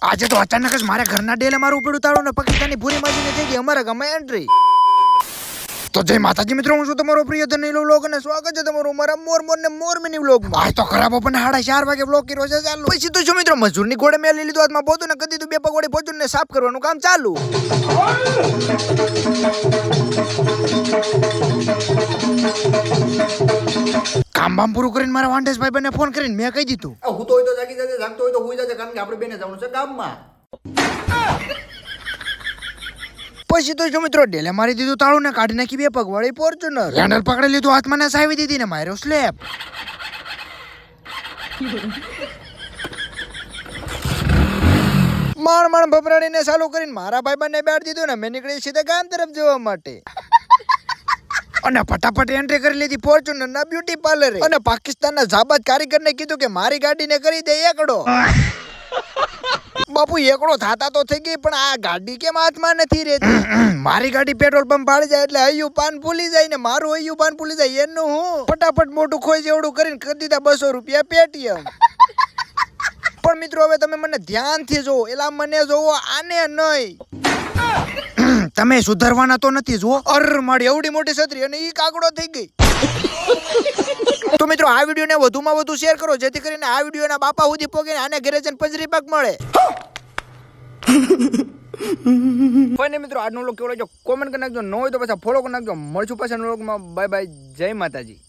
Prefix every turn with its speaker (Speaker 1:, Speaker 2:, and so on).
Speaker 1: આજે તો અચાનક જ મારા ઘરના ડેલે મારું ઉપડું તાળું ને પાકિસ્તાની ભૂરી માજીને થઈ ગઈ અમારા ગામમાં એન્ટ્રી. તો જય માતાજી મિત્રો, હું છું તમારો પ્રિય ધનીલો વ્લોગ અને સ્વાગત છે તમારું મારા મોર ને મોર મિની વ્લોગમાં. આજ તો ખરાબ પણ 4:30 વાગે વ્લોગ કર્યો છે ચાલુ. પછી તો જો મિત્રો મજૂરની ઘોડે મેં લઈ લીધું હાથમાં પોતું ને કદી તો બે પગોડી પોતું ને સાફ કરવાનું કામ ચાલુ. કામ બામ પૂરું કરીને મારા વાંઢેસ ભાઈ બંને ફોન કરીને મેં કહી દીધું
Speaker 2: હું તો હોય તો જાગી જશે, જાગતો હોય તો હોઈ જશે, કારણ કે આપણે બેને જવાનું છે કામમાં.
Speaker 1: પછી તો જો મિત્રો ડેલે મારી દીધું તાળું ને કાઢી નાખી બે પગવાળી ફોર્ચ્યુનર. હેન્ડલ પકડી લીધું હાથમાં ને સાવી દીધી ને માર્યો સ્લેપ. માણ ભભરાડીને ચાલુ કરીને મારા ભાઈ બંને બેઠ દીધું ને મેં નીકળી સીધા ગામ તરફ જવા માટે. અને ફટાફટ એન્ટ્રી કરી લીધી ફોર્ચ્યુનર ના બ્યુટી પાર્લર. અને પાકિસ્તાનના જાબાજ કારીગરને કીધું કે મારી ગાડીને કરી દે એકડો. બાપુ એકડો થાતા તો થઈ ગઈ, પણ આ ગાડી કેમ હાથમાં નથી રહેતી? મારી ગાડી પેટ્રોલ પંપ પાડી જાય એટલે હૈયું પાન ભૂલી જાય ને મારું હૈયું પાન ભૂલી જાય એનું હું ફટાફટ મોટું ખોઈ જેવડું કરીને કરી દીધા 200 રૂપિયા પેટીએમ. પણ મિત્રો હવે તમે મને ધ્યાનથી જોવો, એલા મને જોવો આને નહીં. તમે સુધારવાના તો નથી જો. અર મારી એવડી મોટી છત્રી અને ઈ કાગડો થઈ ગઈ. તો મિત્રો આ વિડીયોને વધુમાં વધુ શેર કરો જેથી કરીને આ વિડીયોના બાપા સુધી પહોંચીને આને ઘરે જઈને પજરી પાક મળે. ફાઇનલી મિત્રો આજનો વ્લોગ કેવો લાગ્યો કોમેન્ટ કરી નાખજો, ન હોય તો પાછા ફોલો કરી નાખજો. મળશું પાછા વ્લોગમાં. બાય બાય, જય માતાજી.